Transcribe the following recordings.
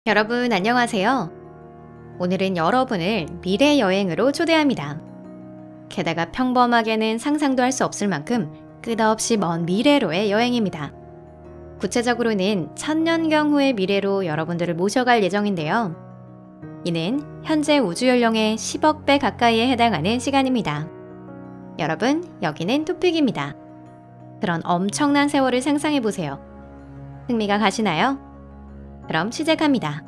여러분 안녕하세요. 오늘은 여러분을 미래 여행으로 초대합니다. 게다가 평범하게는 상상도 할 수 없을 만큼 끝없이 먼 미래로의 여행입니다. 구체적으로는 1000년경 후의 미래로 여러분들을 모셔갈 예정인데요. 이는 현재 우주 연령의 10억 배 가까이에 해당하는 시간입니다. 여러분, 여기는 토픽입니다. 그런 엄청난 세월을 상상해보세요. 흥미가 가시나요? 그럼 시작합니다.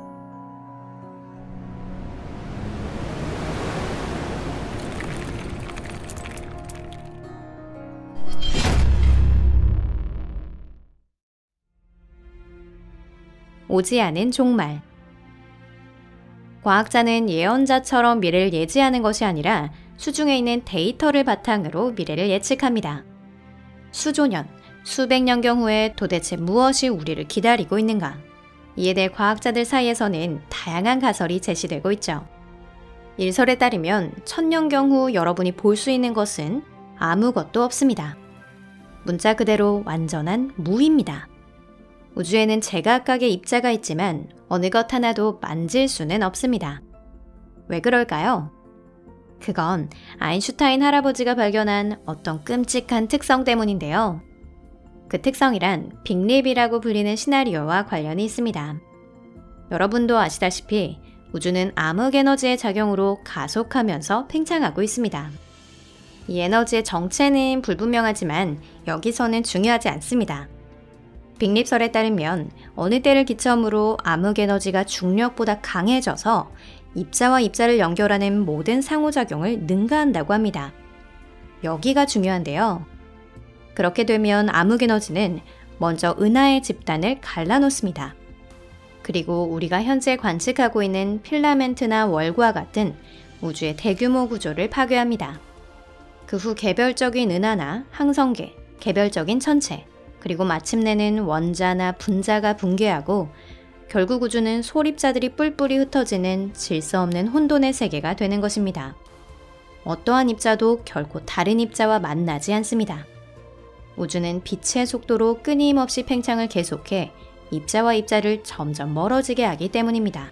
오지 않은 종말. 과학자는 예언자처럼 미래를 예지하는 것이 아니라 수중에 있는 데이터를 바탕으로 미래를 예측합니다. 수조년, 수백 년경 후에 도대체 무엇이 우리를 기다리고 있는가? 이에 대해 과학자들 사이에서는 다양한 가설이 제시되고 있죠. 일설에 따르면 1000년경 후 여러분이 볼 수 있는 것은 아무것도 없습니다. 문자 그대로 완전한 무입니다. 우주에는 제각각의 입자가 있지만 어느 것 하나도 만질 수는 없습니다. 왜 그럴까요? 그건 아인슈타인 할아버지가 발견한 어떤 끔찍한 특성 때문인데요. 그 특성이란 빅립이라고 불리는 시나리오와 관련이 있습니다. 여러분도 아시다시피 우주는 암흑 에너지의 작용으로 가속하면서 팽창하고 있습니다. 이 에너지의 정체는 불분명하지만 여기서는 중요하지 않습니다. 빅립설에 따르면 어느 때를 기점으로 암흑 에너지가 중력보다 강해져서 입자와 입자를 연결하는 모든 상호작용을 능가한다고 합니다. 여기가 중요한데요. 그렇게 되면 암흑 에너지는 먼저 은하의 집단을 갈라놓습니다. 그리고 우리가 현재 관측하고 있는 필라멘트나 월과 같은 우주의 대규모 구조를 파괴합니다. 그 후 개별적인 은하나 항성계, 개별적인 천체, 그리고 마침내는 원자나 분자가 붕괴하고 결국 우주는 소립자들이 뿔뿔이 흩어지는 질서 없는 혼돈의 세계가 되는 것입니다. 어떠한 입자도 결코 다른 입자와 만나지 않습니다. 우주는 빛의 속도로 끊임없이 팽창을 계속해 입자와 입자를 점점 멀어지게 하기 때문입니다.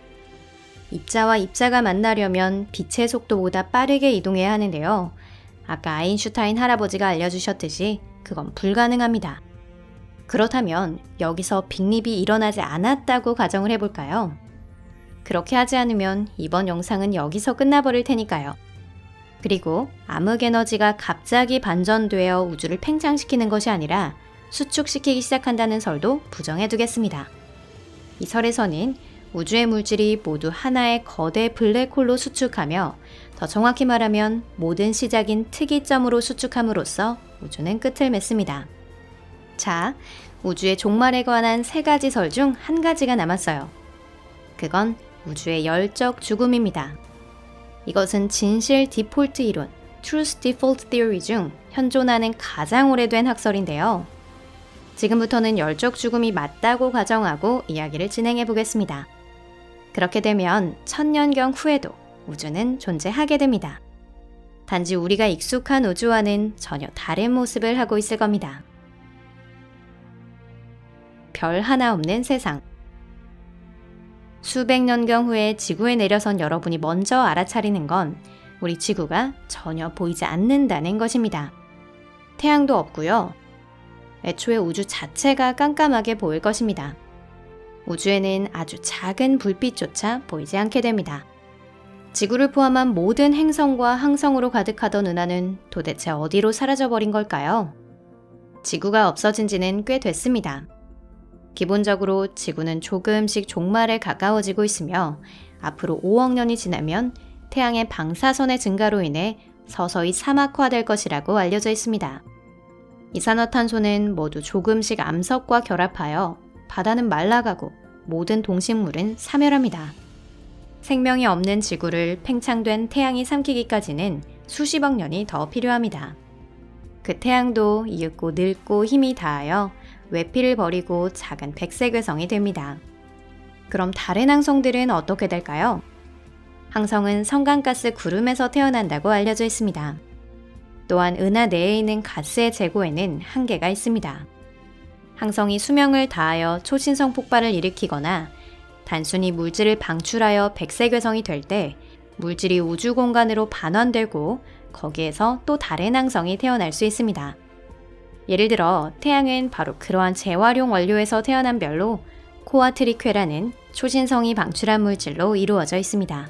입자와 입자가 만나려면 빛의 속도보다 빠르게 이동해야 하는데요. 아까 아인슈타인 할아버지가 알려주셨듯이 그건 불가능합니다. 그렇다면 여기서 빅립이 일어나지 않았다고 가정을 해볼까요? 그렇게 하지 않으면 이번 영상은 여기서 끝나버릴 테니까요. 그리고 암흑 에너지가 갑자기 반전되어 우주를 팽창시키는 것이 아니라 수축시키기 시작한다는 설도 부정해두겠습니다. 이 설에서는 우주의 물질이 모두 하나의 거대 블랙홀로 수축하며 더 정확히 말하면 모든 시작인 특이점으로 수축함으로써 우주는 끝을 맺습니다. 자, 우주의 종말에 관한 3가지 설 중 한 가지가 남았어요. 그건 우주의 열적 죽음입니다. 이것은 진실 디폴트 이론, Truth Default Theory 중 현존하는 가장 오래된 학설인데요. 지금부터는 열적 죽음이 맞다고 가정하고 이야기를 진행해 보겠습니다. 그렇게 되면 1000년경 후에도 우주는 존재하게 됩니다. 단지 우리가 익숙한 우주와는 전혀 다른 모습을 하고 있을 겁니다. 별 하나 없는 세상. 수백 년경 후에 지구에 내려선 여러분이 먼저 알아차리는 건 우리 지구가 전혀 보이지 않는다는 것입니다. 태양도 없고요. 애초에 우주 자체가 깜깜하게 보일 것입니다. 우주에는 아주 작은 불빛조차 보이지 않게 됩니다. 지구를 포함한 모든 행성과 항성으로 가득하던 은하는 도대체 어디로 사라져버린 걸까요? 지구가 없어진 지는 꽤 됐습니다. 기본적으로 지구는 조금씩 종말에 가까워지고 있으며 앞으로 5억 년이 지나면 태양의 방사선의 증가로 인해 서서히 사막화될 것이라고 알려져 있습니다. 이산화탄소는 모두 조금씩 암석과 결합하여 바다는 말라가고 모든 동식물은 사멸합니다. 생명이 없는 지구를 팽창된 태양이 삼키기까지는 수십억 년이 더 필요합니다. 그 태양도 이윽고 늙고 힘이 다하여 외피를 버리고 작은 백색 외성이 됩니다. 그럼 다른 항성들은 어떻게 될까요? 항성은 성간가스 구름에서 태어난다고 알려져 있습니다. 또한 은하 내에 있는 가스의 재고에는 한계가 있습니다. 항성이 수명을 다하여 초신성 폭발을 일으키거나 단순히 물질을 방출하여 백색외성이 될 때 물질이 우주 공간으로 반환되고 거기에서 또 다른 행성이 태어날 수 있습니다. 예를 들어 태양은 바로 그러한 재활용 원료에서 태어난 별로 코아트리퀘라는 초신성이 방출한 물질로 이루어져 있습니다.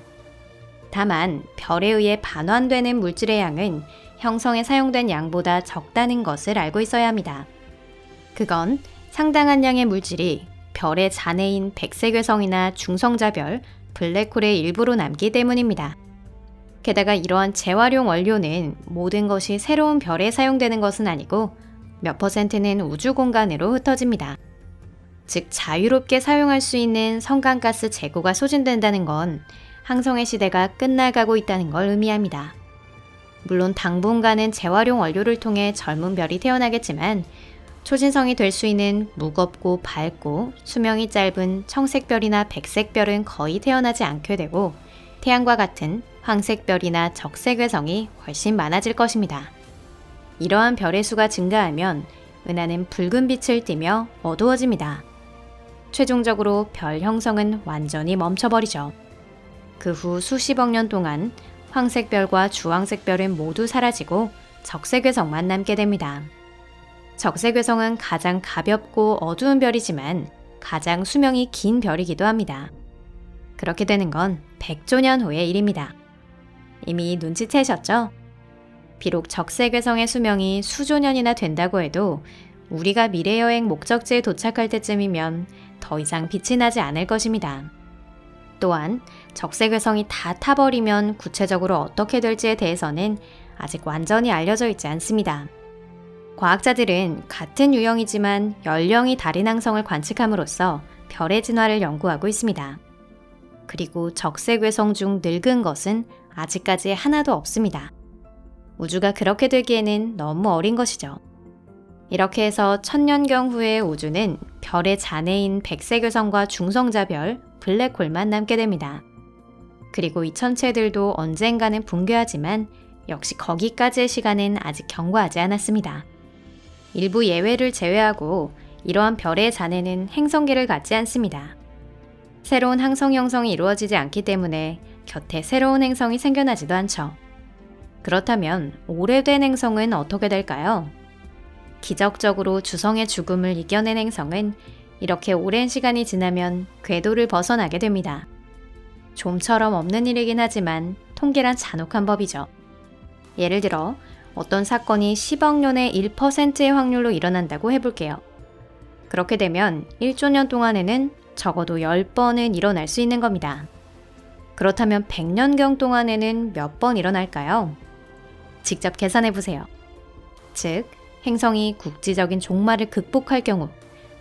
다만 별에 의해 반환되는 물질의 양은 형성에 사용된 양보다 적다는 것을 알고 있어야 합니다. 그건 상당한 양의 물질이 별의 잔해인 백색외성이나 중성자별, 블랙홀의 일부로 남기 때문입니다. 게다가 이러한 재활용 원료는 모든 것이 새로운 별에 사용되는 것은 아니고 몇 %는 우주 공간으로 흩어집니다. 즉 자유롭게 사용할 수 있는 성간가스 재고가 소진된다는 건 항성의 시대가 끝나가고 있다는 걸 의미합니다. 물론 당분간은 재활용 원료를 통해 젊은 별이 태어나겠지만 초신성이 될 수 있는 무겁고 밝고 수명이 짧은 청색별이나 백색별은 거의 태어나지 않게 되고 태양과 같은 황색별이나 적색외성이 훨씬 많아질 것입니다. 이러한 별의 수가 증가하면 은하는 붉은 빛을 띠며 어두워집니다. 최종적으로 별 형성은 완전히 멈춰버리죠. 그 후 수십억 년 동안 황색별과 주황색별은 모두 사라지고 적색외성만 남게 됩니다. 적색외성은 가장 가볍고 어두운 별이지만 가장 수명이 긴 별이기도 합니다. 그렇게 되는 건 100조 년 후의 일입니다. 이미 눈치채셨죠? 비록 적색외성의 수명이 수조 년이나 된다고 해도 우리가 미래여행 목적지에 도착할 때쯤이면 더 이상 빛이 나지 않을 것입니다. 또한 적색외성이 다 타버리면 구체적으로 어떻게 될지에 대해서는 아직 완전히 알려져 있지 않습니다. 과학자들은 같은 유형이지만 연령이 다른 행성을 관측함으로써 별의 진화를 연구하고 있습니다. 그리고 적색외성 중 늙은 것은 아직까지 하나도 없습니다. 우주가 그렇게 되기에는 너무 어린 것이죠. 이렇게 해서 1000년경 후의 우주는 별의 잔해인 백색외성과 중성자별, 블랙홀만 남게 됩니다. 그리고 이 천체들도 언젠가는 붕괴하지만 역시 거기까지의 시간은 아직 경과하지 않았습니다. 일부 예외를 제외하고 이러한 별의 잔해는 행성계를 갖지 않습니다. 새로운 항성 형성이 이루어지지 않기 때문에 곁에 새로운 행성이 생겨나지도 않죠. 그렇다면 오래된 행성은 어떻게 될까요? 기적적으로 주성의 죽음을 이겨낸 행성은 이렇게 오랜 시간이 지나면 궤도를 벗어나게 됩니다. 좀처럼 없는 일이긴 하지만 통계란 잔혹한 법이죠. 예를 들어 어떤 사건이 10억 년에 1%의 확률로 일어난다고 해볼게요. 그렇게 되면 1조 년 동안에는 적어도 10번은 일어날 수 있는 겁니다. 그렇다면 100년경 동안에는 몇 번 일어날까요? 직접 계산해보세요. 즉, 행성이 국지적인 종말을 극복할 경우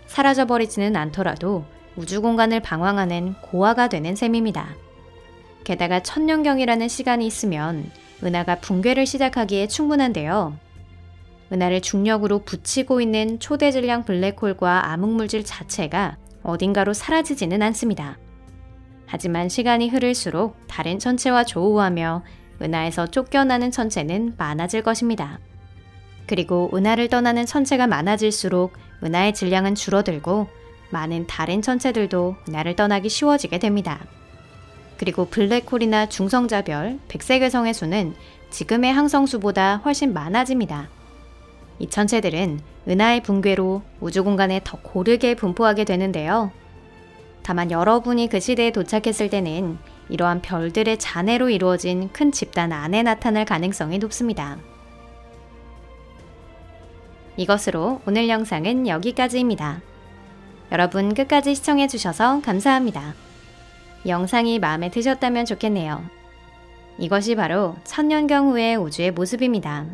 사라져버리지는 않더라도 우주 공간을 방황하는 고아가 되는 셈입니다. 게다가 1000년경이라는 시간이 있으면 은하가 붕괴를 시작하기에 충분한데요. 은하를 중력으로 붙이고 있는 초대질량 블랙홀과 암흑물질 자체가 어딘가로 사라지지는 않습니다. 하지만 시간이 흐를수록 다른 천체와 조우하며 은하에서 쫓겨나는 천체는 많아질 것입니다. 그리고 은하를 떠나는 천체가 많아질수록 은하의 질량은 줄어들고 많은 다른 천체들도 은하를 떠나기 쉬워지게 됩니다. 그리고 블랙홀이나 중성자별, 백색외성의 수는 지금의 항성수보다 훨씬 많아집니다. 이 천체들은 은하의 붕괴로 우주 공간에 더 고르게 분포하게 되는데요. 다만 여러분이 그 시대에 도착했을 때는 이러한 별들의 잔해로 이루어진 큰 집단 안에 나타날 가능성이 높습니다. 이것으로 오늘 영상은 여기까지입니다. 여러분 끝까지 시청해주셔서 감사합니다. 영상이 마음에 드셨다면 좋겠네요. 이것이 바로 1000년경 후의 우주의 모습입니다.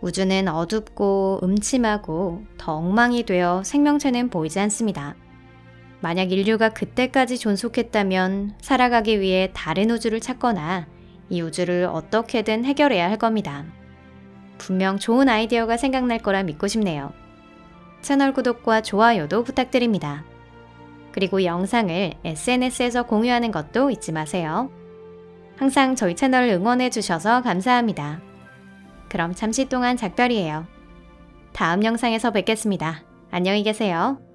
우주는 어둡고 음침하고 더 엉망이 되어 생명체는 보이지 않습니다. 만약 인류가 그때까지 존속했다면 살아가기 위해 다른 우주를 찾거나 이 우주를 어떻게든 해결해야 할 겁니다. 분명 좋은 아이디어가 생각날 거라 믿고 싶네요. 채널 구독과 좋아요도 부탁드립니다. 그리고 영상을 SNS에서 공유하는 것도 잊지 마세요. 항상 저희 채널을 응원해 주셔서 감사합니다. 그럼 잠시 동안 작별이에요. 다음 영상에서 뵙겠습니다. 안녕히 계세요.